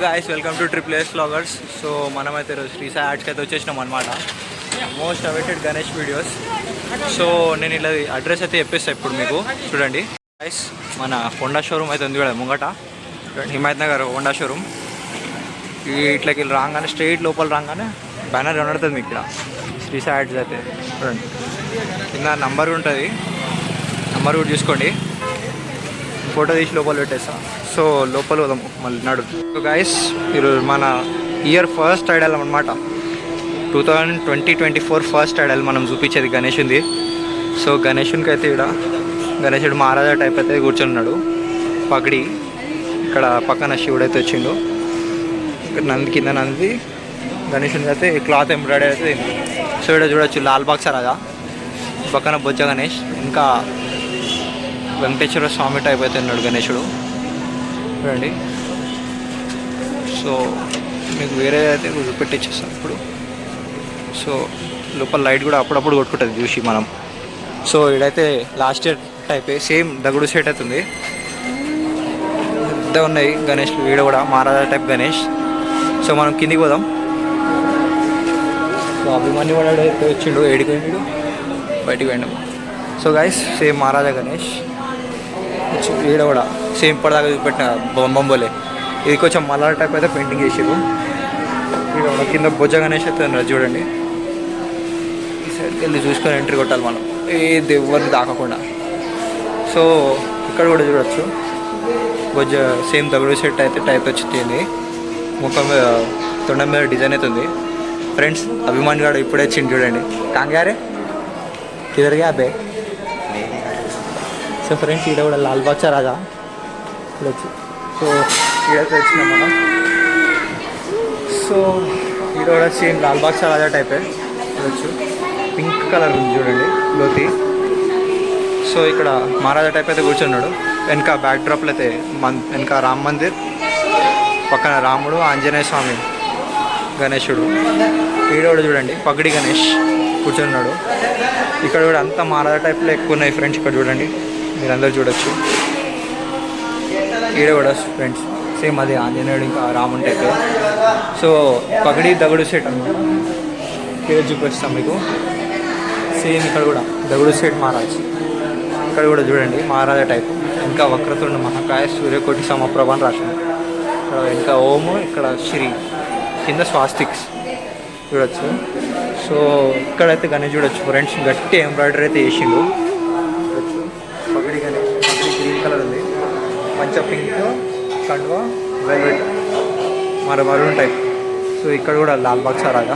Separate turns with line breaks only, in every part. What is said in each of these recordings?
guys, welcome to Triple S Vloggers. So మనమైతే రోజు శ్రీసాయి ఆర్ట్స్కి అయితే వచ్చేసినాం అనమాట. Most awaited Ganesh videos. So నేను ఇలా అడ్రస్ అయితే చెప్పేస్తాను ఇప్పుడు మీకు చూడండి గైస్. మన హోండా షోరూమ్ అయితే ఉంది కదా ముంగట, హిమాయత్ నగర్ హోండా షోరూమ్. ఇట్లకి రాగానే స్ట్రైట్ లోపల రాగానే బ్యానర్ కనబడుతుంది మీకు ఇక్కడ శ్రీసాయి ఆర్ట్స్ అయితే చూడండి. కింద నంబర్ ఉంటుంది, నంబర్ కూడా చూసుకోండి. ఫోటో తీసి లోపల పెట్టేస్తా. సో లోపల పోదాం మళ్ళీ నడు. సో గైస్ ఈరోజు మన ఇయర్ ఫస్ట్ ఐడల్ అనమాట, 2024 ఫస్ట్ ఐడల్ మనం చూపించేది గణేషుంది. సో గణేషునికి అయితే ఇక్కడ గణేశుడు మహారాజా టైప్ అయితే కూర్చున్నాడు, పగడి. ఇక్కడ పక్కన శివుడు అయితే వచ్చిండు, ఇక్కడ నంది కింద నంది. గణేషునికి అయితే క్లాత్ ఎంబ్రాయిడరీ అయితే. సో ఇక్కడ చూడొచ్చు లాల్ బాక్స్ రాజా, పక్కన బొజ్జ గణేష్, ఇంకా వెంకటేశ్వర స్వామి టైప్ అయితే ఉన్నాడు గణేశుడు చూడండి. సో మీకు వేరే అయితే చూపెట్టిచ్చేస్తాం ఇప్పుడు. సో లోపల లైట్ కూడా అప్పుడప్పుడు కొట్టుకుంటుంది చూసి మనం. సో ఇదైతే లాస్ట్ ఇయర్ టైప్ సేమ్ దగుడు సెట్ అవుతుంది, పెద్ద ఉన్నాయి గణేష్. వీడ కూడా మహారాజా టైప్ గణేష్. సో మనం కిందికి పోదాం. సో అభిమాని వాడు అయితే వచ్చిండు, ఏడికి పోయిండు, బయటికి పోయిండు. సో గైస్ సేమ్ మహారాజా గణేష్. వీడ కూడా సేమ్ ఇప్పటిదాకా చూపెట్టిన బొంబోలే. ఇది కొంచెం మల్లార టైప్ అయితే పెయింటింగ్ చేసారు. వీడ కూడా కింద బొజ్జ గణేష్ అయితే ఉన్నారు చూడండి. ఈ సైడ్కి వెళ్ళి చూసుకొని ఎంట్రీ కొట్టాలి మనం, ఏ దేవుడిని దాకకుండా. సో ఇక్కడ కూడా చూడవచ్చు బొజ్జ సేమ్ దగుడు సెట్ అయితే టైప్ వచ్చింది. ముఖం మీద తొండం మీద డిజైన్ అవుతుంది. ఫ్రెండ్స్ అభిమాని గారు ఇప్పుడే వచ్చింది చూడండి. కాంగారే కిదర్గా అబ్బే. సో ఫ్రెండ్స్ ఈడ కూడా లాల్ బాక్స్ రాజా చూడొచ్చు. సో ఈడైతే వచ్చినాం మనం. సో ఈడ కూడా సేమ్ లాల్ బాక్స్ రాజా టైపే చూడొచ్చు. పింక్ కలర్ ఉంది చూడండి లోతి. సో ఇక్కడ మహారాజా టైప్ అయితే కూర్చున్నాడు. వెనక బ్యాక్ డ్రాప్లో అయితే వెనక రామ్ మందిర్, పక్కన రాముడు, ఆంజనేయ స్వామి, గణేశుడు. ఈడ కూడా చూడండి పగడి గణేష్ కూర్చున్నాడు. ఇక్కడ కూడా అంతా మహారాజా టైప్లో ఎక్కువ ఉన్నాయి ఫ్రెండ్స్. ఇక్కడ చూడండి మీరందరూ చూడొచ్చు. ఈడ కూడా ఫ్రెండ్స్ సేమ్ అది ఆంజనేయుడు ఇంకా రాముని టైప్. సో పగడి దగుడు సెట్ అనమాట. ఇక్కడ చూపిస్తాం మీకు. సేమ్ ఇక్కడ కూడా దగుడు సెట్ మహారాజ్. ఇక్కడ కూడా చూడండి మహారాజా టైప్. ఇంకా వక్రతుండ మహాకాయ సూర్యకోటి సమప్రభ అని రాసింది. ఇక్కడ ఇంకా ఓము, ఇక్కడ శ్రీ, కింద స్వాస్తిక్స్ చూడొచ్చు. సో ఇక్కడైతే గణేష్ చూడొచ్చు ఫ్రెండ్స్, గట్టి ఎంబ్రాయిడరీ అయితే వేసిండు చూడొచ్చు. పగడి గణేష్, పగడి గ్రీన్ కలర్ ఉంది, మంచ పింక్, కండువా వెల్వెట్ మరూన్ టైప్. సో ఇక్కడ కూడా లాల్ బాక్స్ రాగా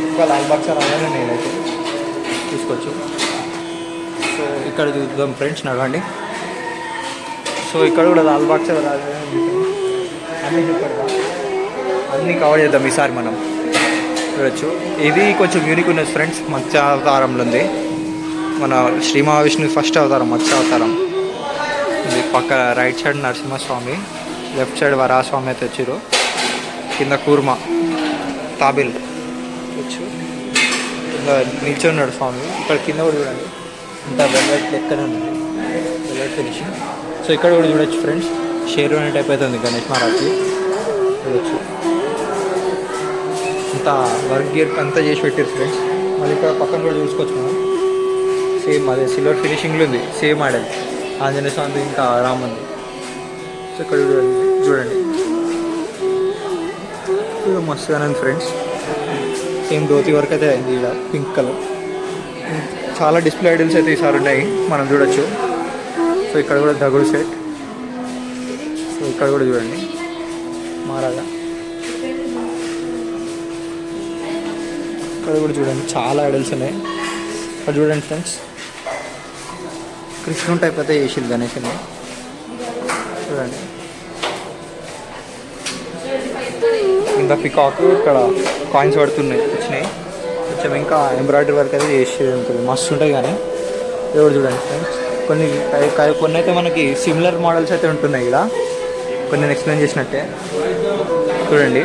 ఇంకా లాల్ బాక్స్ రాగానే నేనైతే తీసుకోవచ్చు. సో ఇక్కడ చూద్దాం ఫ్రెండ్స్, నడవండి. సో ఇక్కడ కూడా లాల్ బాక్స్ రాగా అన్నీ చూపెడతా, అన్నీ కవర్ చేద్దాం ఈసారి మనం చూడొచ్చు. ఇది కొంచెం యూనిక్ ఉన్నది ఫ్రెండ్స్, మత్స్య అవతారంలో ఉంది. మన శ్రీ మహావిష్ణువు ఫస్ట్ అవతారం మత్స్య అవతారం. ఇది పక్క right side Narasimhaswami, left side Varahaswami అయితే వచ్చారు. కింద కూర్మ తాబిల్ వచ్చు, కింద నిల్చున్నాడు స్వామి. ఇక్కడ కింద కూడా చూడండి ఇంత వెల్వెట్ లెక్కనే ఉంది, వెల్వెట్ ఫినిషింగ్. సో ఇక్కడ కూడా చూడొచ్చు ఫ్రెండ్స్, షేర్వాణి టైప్ అయితే ఉంది గణేష్ మహారాజ్కి చూడొచ్చు. అంతా వర్క్ గేర్ అంతా చేసి పెట్టారు ఫ్రెండ్స్. మళ్ళీ ఇక్కడ పక్కన కూడా చూసుకోవచ్చు మనం. సేమ్ అదే సిల్వర్ ఫినిషింగ్లో ఉంది, సేమ్ ఆడల్ ఆంజనేయ స్వామి ఇంకా రాముంది. సో ఇక్కడ చూడండి ఇది మస్తుగానే ఉంది ఫ్రెండ్స్. సేమ్ ధోతి వర్క్ అయితే అయింది ఇక్కడ పింక్ కలర్. చాలా డిస్ప్లే ఐడల్స్ అయితే ఈసారి ఉన్నాయి మనం చూడొచ్చు. సో ఇక్కడ కూడా దగుడు సెట్. సో ఇక్కడ కూడా చూడండి మహారాజా. ఇక్కడ కూడా చూడండి చాలా ఐడల్స్ ఉన్నాయి. ఇక్కడ చూడండి ఫ్రెండ్స్, కృష్ణుని టైప్ అయితే చేసింది గణేష్ని చూడండి. కింద పికాక్, ఇక్కడ కాయిన్స్ పడుతున్నాయి వచ్చినాయి. కొంచెం ఇంకా ఎంబ్రాయిడరీ వర్క్ అయితే చేసేది ఉంటుంది, మస్తు ఉంటాయి. కానీ ఎవరు చూడండి ఫ్రెండ్స్, కొన్ని అయితే మనకి సిమిలర్ మోడల్స్ అయితే ఉంటున్నాయి ఇక్కడ, కొన్ని నేను ఎక్స్ప్లెయిన్ చేసినట్టే చూడండి.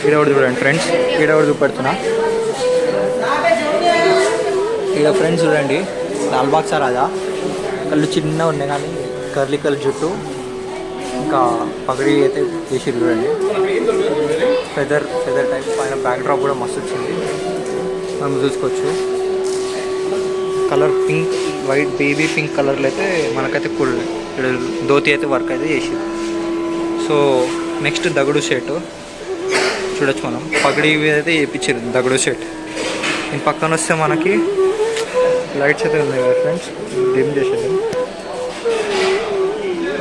ఈడ కూడా చూడండి ఫ్రెండ్స్, ఈడ కూడా చూపెడుతున్నా. ఈడ ఫ్రెండ్స్ చూడండి లాల్ బాక్స్ రాజా. ఇక్కడ కళ్ళు చిన్నగా ఉన్నాయి కానీ కర్లీ కలర్ జుట్టు, ఇంకా పగడి అయితే చేసిర్రు చూడండి. ఫెదర్ టైప్ పైన బ్యాక్ డ్రాప్ కూడా మస్తు వచ్చింది, మనం చూసుకోవచ్చు. Colour pink, white baby pink కలర్లో అయితే మనకైతే కూల్ ధోతి అయితే వర్క్ అయితే చేసింది. సో నెక్స్ట్ దగడు షర్ట్ చూడొచ్చు మనం, పగడి అయితే చేయించారు దగడు షర్ట్. దీని పక్కన వస్తే మనకి లైట్స్ అయితే ఉన్నాయి కదా ఫ్రెండ్స్, డిమ్ చేసేది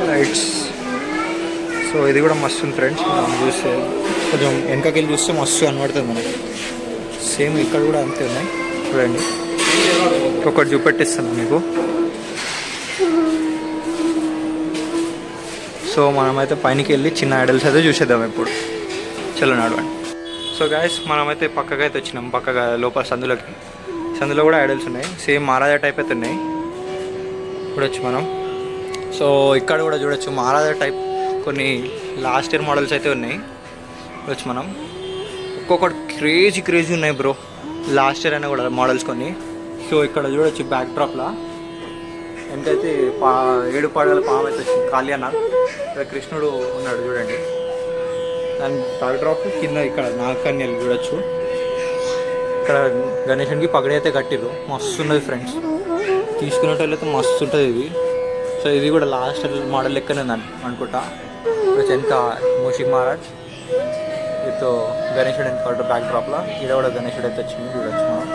లైట్స్. సో ఇది కూడా మస్తు ఉంది ఫ్రెండ్స్, మనం చూస్తే కొంచెం వెనకకెళ్ళి చూస్తే మస్తు కనబడుతుంది మనకి. సేమ్ ఇక్కడ కూడా అంతే ఉన్నాయి చూడండి. ఒకటి చూపెట్టిస్తాను మీకు. సో మనమైతే పైనకి వెళ్ళి చిన్న ఐడల్స్ అయితే చూసేద్దాం ఇప్పుడు. చలో నడవండి. సో గాయస్ మనమైతే పక్కకైతే వచ్చినాం, పక్కగా లోపల సందులో కూడా ఐడల్స్ ఉన్నాయి, సేమ్ మహారాజా టైప్ అయితే ఉన్నాయి చూడొచ్చు మనం. సో ఇక్కడ కూడా చూడొచ్చు మహారాజా టైప్ కొన్ని లాస్ట్ ఇయర్ మోడల్స్ అయితే ఉన్నాయి చూడొచ్చు మనం. ఒక్కొక్కటి క్రేజీ ఉన్నాయి బ్రో, లాస్ట్ ఇయర్ అయినా కూడా మోడల్స్ కొన్ని. సో ఇక్కడ చూడొచ్చు బ్యాక్ డ్రాప్లా ఎంతైతే 7 పాడగల పాము అయితే వచ్చింది కాళ్యానాథ్. ఇక్కడ కృష్ణుడు ఉన్నాడు చూడండి. దాని బ్యాక్ డ్రాప్ కింద ఇక్కడ నాగకన్యలు చూడొచ్చు. ఇక్కడ గణేశునికి పగడి అయితే కట్టిర్రు, మస్తు ఉన్నది ఫ్రెండ్స్. తీసుకునేటోళ్ళైతే మస్తు ఉంటుంది ఇది. సో ఇది కూడా లాస్ట్ మోడల్ లెక్కనే అనుకుంటా. ఇప్పుడు వెనక మూషిక్ మహారాజ్ విత్ గణేశుడు ఎంత బ్యాక్ డ్రాప్లో, ఇక్కడ కూడా గణేశుడు అయితే వచ్చింది చూడొచ్చు మనం.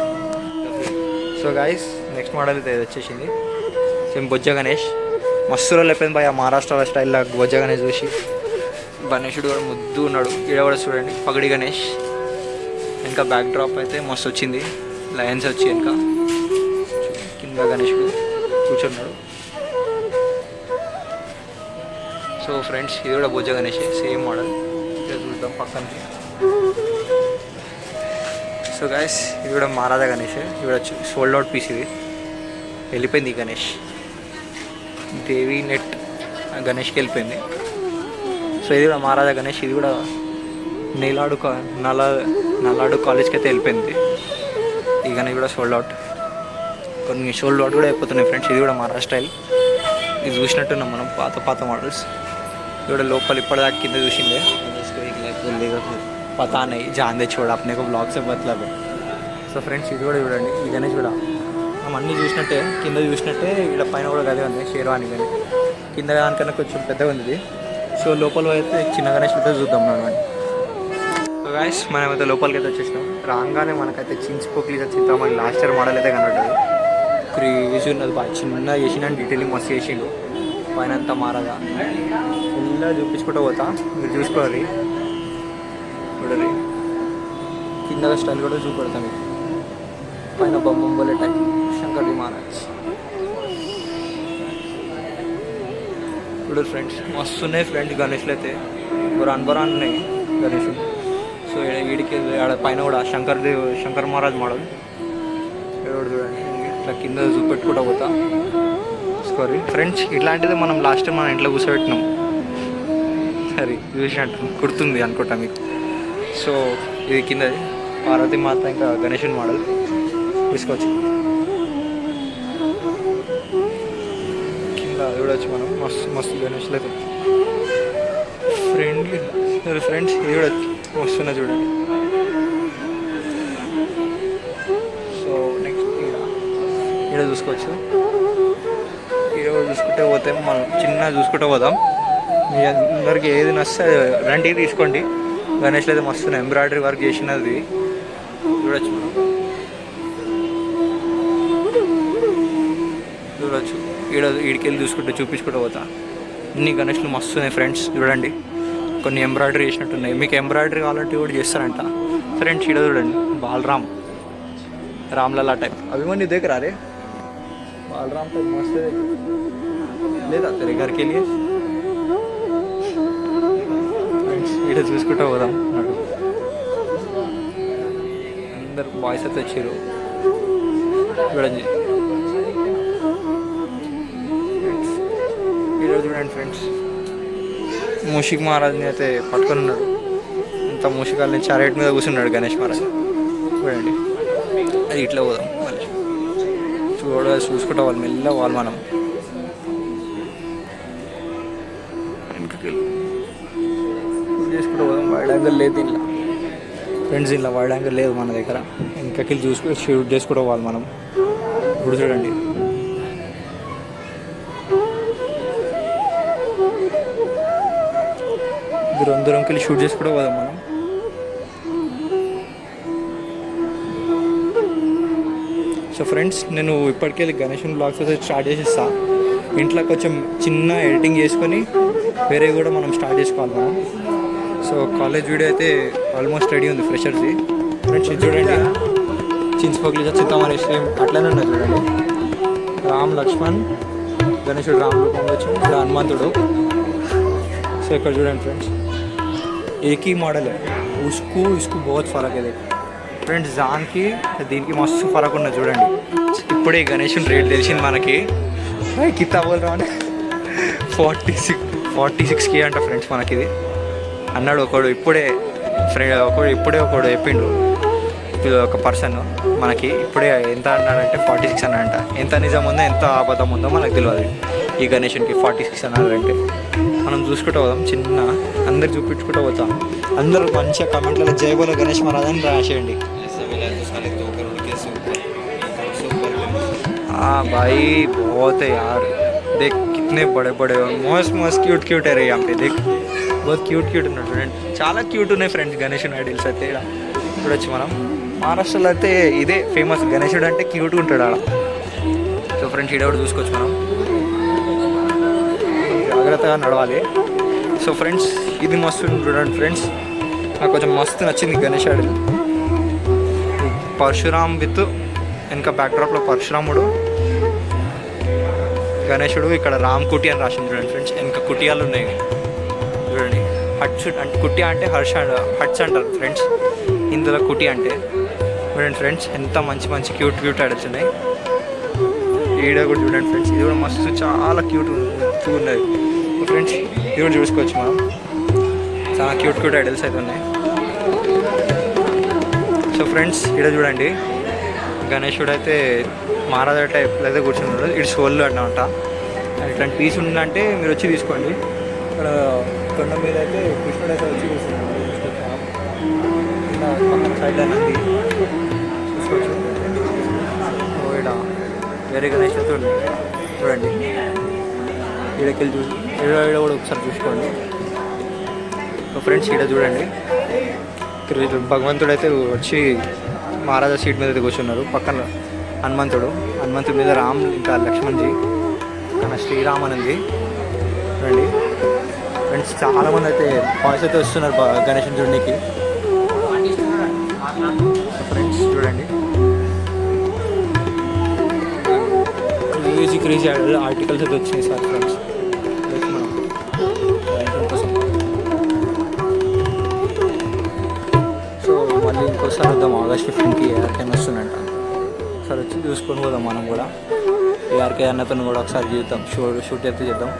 సో గాయస్ నెక్స్ట్ మోడల్ అయితే వచ్చేసింది, సేమ్ బొజ్జ గణేష్. మస్తు రోజులు అయిపోయింది భయ మహారాష్ట్ర స్టైల్లో బొజ్జ గణేష్ చూసి. గణేశుడు కూడా ముద్దు ఉన్నాడు, ఇక్కడ కూడా చూడండి పగడి గణేష్. ఇంకా బ్యాక్ డ్రాప్ అయితే మస్తు వచ్చింది, లయన్స్ వచ్చి వెనక కింద గణేశుడు కూర్చున్నాడు. సో ఫ్రెండ్స్ ఇది కూడా బొజ్జ గణేష్, సేమ్ మోడల్. ఇక్కడ చూద్దాం పక్కనకి. సో గాయస్ ఇది కూడా మహారాజా గణేష్, ఇది కూడా సోల్డ్ అవుట్ పీస్. ఇది వెళ్ళిపోయింది గణేష్, దేవి నెట్ గణేష్కి వెళ్ళిపోయింది. సో ఇది కూడా మహారాజా గణేష్, ఇది కూడా నల్లాడు కాలేజ్కి అయితే వెళ్ళిపోయింది. ఈ గణేష్ కూడా సోల్డ్ అవుట్, కొన్ని సోల్డ్ అవుట్ కూడా అయిపోతున్నాయి ఫ్రెండ్స్. ఇది కూడా మహారాష్ట్ర స్టైల్, ఇది చూసినట్టున్నాం మనం పాత మోడల్స్. ఇది కూడా లోపల ఇప్పటిదాకా కింద చూసిందే పతా నై జాందే చూడ अपने को ब्लॉग से मतलब. సో ఫ్రెండ్స్ ఇది కూడా చూడండి, ఈ గణేష్ కూడా మనం అన్నీ చూసినట్టే, కింద చూసినట్టే ఇక్కడ పైన కూడా గదే ఉంది షేర్వాణి కానీ. కింద దానికన్నా కొంచెం పెద్దగా ఉంది. సో లోపల అయితే చిన్న గణేష్ అయితే చూద్దాం మనం. సో గాయస్ మనమైతే లోపలికి అయితే వచ్చేసినాం. రాగానే మనకైతే చించిపోక్లీగా చింతామణి లాస్ట్ ఇయర్ మోడల్ అయితే కనబడ్డది. క్రేజీ ఉన్నది, బాగా చిన్న చేసిన డీటెయిలింగ్ మస్తు చేసిండు. పైన అంతా మారగా ఇలా చూపించుకుంటూ పోతా, మీరు చూసుకోవాలి చూడండి. కింద స్టైల్ కూడా చూపెడతాం మీకు. పైన బొమ్మలే టైప్ శంకర్జీ మహారాజ్ చూడండి ఫ్రెండ్స్, మస్తు ఉన్నాయి ఫ్రెండ్స్ గణేష్లు అయితే. బొరాన్ ఉన్నాయి గణేష్. సో వీడికి ఆడ పైన కూడా శంకర్ మహారాజ్ మోడల్ చూడండి. ఇట్లా కింద చూపెట్టుకుంటూ పోతా సారీ ఫ్రెండ్స్. ఇట్లాంటిది మనం లాస్ట్ టైం మన ఇంట్లో కూర్చోబెట్టినాం, సరే చూసినట్టు గుర్తుంది అనుకుంటా మీకు. సో ఇది కిందది పార్వతీ మాత ఇంకా గణేశుని మోడల్ తీసుకోవచ్చు. కింద చూడవచ్చు మనం మస్తు గణేష్లు అయితే ఫ్రెండ్లీ. సరే ఫ్రెండ్స్ ఇది కూడా వస్తున్నా చూడండి. సో నెక్స్ట్ ఇక్కడ చూసుకోవచ్చు. ఇక్కడ చూసుకుంటే పోతే మనం చిన్న చూసుకుంటే పోదాం. మీ అందరికి ఏది నచ్చితే రెంట్కి తీసుకోండి. గణేష్లు అయితే మస్తు ఎంబ్రాయిడరీ వర్క్ చేసినది చూడొచ్చు. ఈడికెళ్ళి చూసుకుంటే చూపించుకుంటూ పోతా. ఇన్ని గణేష్లు మస్తు ఉన్నాయి ఫ్రెండ్స్ చూడండి. కొన్ని ఎంబ్రాయిడరీ చేసినట్టున్నాయి, మీకు ఎంబ్రాయిడరీ కావాలంటే కూడా చేస్తారంట ఫ్రెండ్స్. ఇక్కడ చూడండి బాలరామ్ రామ్లలా టైప్ అభిమన్యు దగ్గర అరే బాలరామ్ టైప్ మస్తు లేదా తెరే గారికి వెళ్ళి ఫ్రెండ్స్ ఇక్కడ చూసుకుంటూ పోదాం. అందరు బాయ్స్ అయితే వచ్చారు చూడండి. ఈరోజు చూడండి ఫ్రెండ్స్ మూషిక్ మహారాజ్ని అయితే పట్టుకొని ఉన్నాడు. అంత మూషికాల నుంచి చారేట్ మీద కూర్చున్నాడు గణేష్ మహారాజ్ చూడండి. అది ఇట్లా పోదాం మళ్ళీ చూసుకుంటా వాళ్ళు మెల్ల వాళ్ళు మనం షూట్ చేసుకుంటూ పోదాం. వైడ్ యాంగిల్ లేదు దీనిలో ఫ్రెండ్స్, దీనిలో వైడ్ యాంగిల్ లేదు మన దగ్గర. ఇంకెళ్ళి చూసుకుని షూట్ చేసుకుంటూ పోవాలి మనం. ఇప్పుడు చూడండి దూరంకి షూట్ చేసుకుంటూ పోదాం మనం. సో ఫ్రెండ్స్, నేను ఇప్పటికెళ్ళి గణేషన్ బ్లాగ్స్ అయితే స్టార్ట్ చేసేస్తా. ఇంట్లో కొంచెం చిన్న ఎడిటింగ్ చేసుకొని వేరే కూడా మనం స్టార్ట్ చేసుకోవాలి మనం. సో కాలేజ్ వీడియో అయితే ఆల్మోస్ట్ రెడీ ఉంది ఫ్రెషర్స్ది. ఫ్రెండ్స్ ఇది చూడండి, చించుకోకలి చిత్తామని సేమ్ అట్లనే ఉన్నది చూడండి. రామ్ లక్ష్మణ్ గణేశుడు రాముడు పొంగొచ్చు, ఇక్కడ హనుమంతుడు. సో ఇక్కడ చూడండి ఫ్రెండ్స్, एक ही मॉडल है, उसको इसको बहुत फ़र्क है. देखो ఫ్రెండ్స్, దానికి దీనికి మస్తు ఫరక్ ఉన్నది చూడండి. ఇప్పుడే గణేషన్ రేట్ తెలిసింది మనకి. కిత్తా బోల్ రా 46K అంట ఫ్రెండ్స్ మనకి. ఇది అన్నాడు ఒకడు ఇప్పుడే ఒకడు చెప్పిండు. ఒక పర్సన్ మనకి ఇప్పుడే ఎంత అన్నాడంటే 46 అన్నాడంట. ఎంత నిజం ఉందో ఎంత అబద్ధం ఉందో మనకు తెలియదు. ఈ గణేషన్కి 46 అన్నాడంటే మనం చూసుకుంటూ పోదాం. చిన్న అందరు చూపించుకుంటూ పోతాం. అందరూ మంచిగా కమెంట్లలో జై బోలో గణేష్ మహారాజ్ అని రాసేయండి. हाँ भाई बहुत है यार, देख कितने बड़े बड़े और मस्त क्यूट है रे. यहाँ पे देख बहुत क्यूट ఉన్నాయి ఫ్రెండ్స్, చాలా క్యూట్ ఉన్నాయి ఫ్రెండ్స్ గణేశుని ఐడియల్స్ అయితే. ఇక్కడ చూడొచ్చు మనం. మహారాష్ట్రలో అయితే ఇదే ఫేమస్, గణేశుడు అంటే క్యూట్గా ఉంటాడు ఆడ. సో ఫ్రెండ్స్ ఈడ కూడా చూసుకోవచ్చు మనం. జాగ్రత్తగా నడవాలి. సో ఫ్రెండ్స్ ఇది మస్తు చూడండి ఫ్రెండ్స్, నాకు కొంచెం మస్తు నచ్చింది గణేష్ ఐడియల్. పరశురామ్ విత్ వెనక బ్యాక్డ్రాప్లో పరశురాముడు, గణేశుడు, ఇక్కడ రామ్ కుటి అని రాసింది చూడండి ఫ్రెండ్స్. వెనక కుటియాలు ఉన్నాయి చూడండి. హట్స్ అంటే కుటి అంటే హట్స్ అంటారు ఫ్రెండ్స్, ఇందులో కుటి అంటే. చూడండి ఫ్రెండ్స్ ఎంత మంచి క్యూట్ ఐడల్స్ ఉన్నాయి. ఈడ కూడా చూడండి ఫ్రెండ్స్, ఇది కూడా మస్తు చాలా క్యూట్ ఉన్నది ఫ్రెండ్స్. ఇది కూడా చూసుకోవచ్చు మనం, చాలా క్యూట్ ఐడల్స్ అయితే ఉన్నాయి. సో ఫ్రెండ్స్ ఇక్కడ చూడండి, గణేశుడు అయితే మహారాజా టైప్ అయితే కూర్చున్నాడు. ఇటు సోళ్ళు అన్నమాట. ఇట్లాంటి పీస్ ఉందంటే మీరు వచ్చి తీసుకోండి. ఇక్కడ కొండ మీద అయితే కృష్ణుడు అయితే వచ్చి కూర్చున్నాడు. పక్కన సైడ్ నంది చూసుకోవచ్చు. ఇక్కడ వేరే గణేష్ అయితే ఉంది చూడండి. ఈడకెళ్ళి చూసి ఈడ కూడా ఒకసారి చూసుకోండి. సో ఫ్రెండ్స్ ఇక్కడ చూడండి, భగవంతుడు అయితే వచ్చి మహారాజా సీట్ మీద కూర్చున్నారు. పక్కన హనుమంతుడి మీద రామ్ ఇంకా లక్ష్మణ్జీ, మన శ్రీరామ్ అని ఉంది చూడండి. ఫ్రెండ్స్ చాలామంది అయితే బాయ్స్ అయితే వస్తున్నారు గణేశుని చూడడానికి. ఫ్రెండ్స్ చూడండి, క్రేజీ ఆర్టికల్స్ అయితే వచ్చినాయి సార్ ఫ్రెండ్స్. సో మళ్ళీ ఇంకోసారి వద్దాం. ఆగస్ట్ 15కి ఏఆర్కే వస్తుందంట. ఒకసారి వచ్చి చూసుకొని పోదాం మనం కూడా. ఏఆర్కే అన్నతో కూడా ఒకసారి చూద్దాం, షూట్ అయితే చేద్దాం.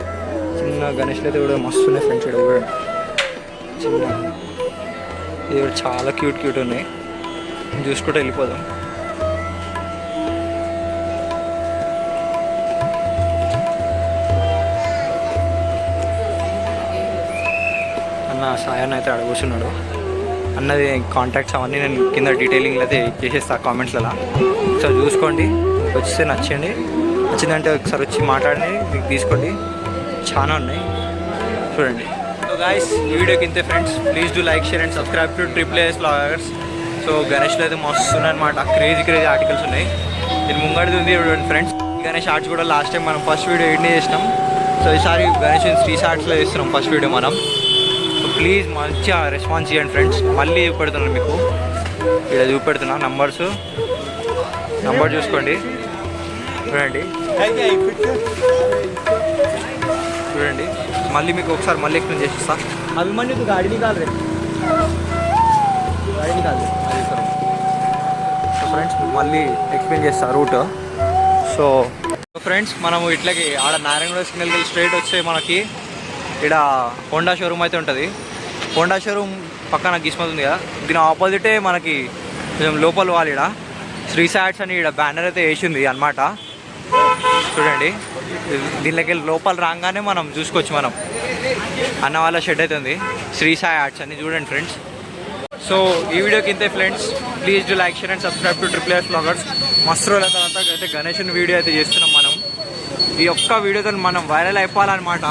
చిన్న గణేష్లు అయితే కూడా మస్తు ఉన్నాయి ఫ్రెండ్స్. ఇక్కడ కూడా చిన్న ఇది కూడా చాలా క్యూట్ ఉన్నాయి. చూసుకుంటూ వెళ్ళిపోదాం. అన్న సాయాన్ని అయితే అడగూస్తున్నాడు. అన్నది కాంటాక్ట్స్ అవన్నీ నేను కింద డీటెయిలింగ్లో అయితే చేసేస్తా కామెంట్స్లలో. ఒకసారి చూసుకోండి, వచ్చేస్తే నచ్చిందంటే ఒకసారి వచ్చి మాట్లాడి మీకు తీసుకోండి. చాలా ఉన్నాయి చూడండి. సో గాయస్ ఈ వీడియోకి ఇంతే friends. Please do like, share and subscribe to AAS vloggers. So గణేష్లో అయితే మస్తు ఉన్నాయన్నమాట, క్రేజీ ఆర్టికల్స్ ఉన్నాయి. దీని ముంగడిది ఉంది చూడండి ఫ్రెండ్స్. గణేష్ ఆర్ట్స్ కూడా లాస్ట్ టైం మనం ఫస్ట్ వీడియో ఎడిట్ చేసినాం. సో ఈసారి గణేష్ స్ట్రీట్ ఆర్ట్స్లో చేస్తున్నాం ఫస్ట్ వీడియో మనం. సో ప్లీజ్ మంచిగా రెస్పాన్స్ చేయండి ఫ్రెండ్స్. మళ్ళీ చూపెడుతున్నాను మీకు, ఇక్కడ చూపెడుతున్నా నంబర్ చూసుకోండి చూడండి. మళ్ళీ మీకు ఒకసారి మళ్ళీ ఎక్స్ప్లెయిన్ చేసిస్తా. అభిమన్యు తు గాడి నికాల్ రే, అది సార్. సో ఫ్రెండ్స్ మళ్ళీ ఎక్స్ప్లెయిన్ చేస్తా రూట్. సో ఫ్రెండ్స్ మనము ఇట్లాకి ఆడ నారాయణగూడ సిగ్నల్కి వెళ్ళి స్ట్రైట్ వస్తే మనకి ఇక్కడ హోండా షోరూమ్ అయితే ఉంటుంది. హోండా షోరూమ్ పక్కన గిస్మత్ ఉంది కదా, దీని ఆపోజిటే మనకి కొంచెం లోపల వాళ్ళు ఇక్కడ శ్రీ సాట్స్ అని ఇక్కడ బ్యానర్ అయితే వేసింది అన్నమాట. చూడండి, దీనిలోకి వెళ్ళి లోపల రాగానే మనం చూసుకోవచ్చు మనం అన్న వాళ్ళ షెడ్ అయితే ఉంది, శ్రీ సాయి ఆర్ట్స్ అని. చూడండి ఫ్రెండ్స్. సో ఈ వీడియోకి ఇంతే friends. Please do like, share and subscribe to triple S vloggers. మస్తు రోజుల తర్వాత అయితే గణేషన్ వీడియో అయితే చేస్తున్నాం మనం. ఈ ఒక్క వీడియోతో మనం వైరల్ అయిపోవాలన్నమాట.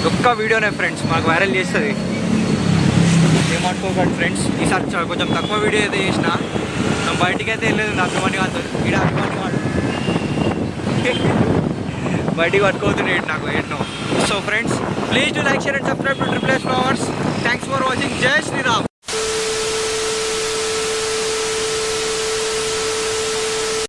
ఒక్క వీడియోనే ఫ్రెండ్స్ మనకు వైరల్ చేస్తుంది. ఏమనుకోకండి ఫ్రెండ్స్, ఈసారి కొంచెం తక్కువ వీడియో అయితే చేసిన. బయటికి అయితే వెళ్ళలేదు అభిమాని కాదు, ఈడ అభిమాని వాడు బయటికి పట్టుకోతున్నాడు నాకు ఎన్నో. So friends, please do like, share and subscribe to triple S vloggers. Thanks for watching. జై శ్రీరామ్.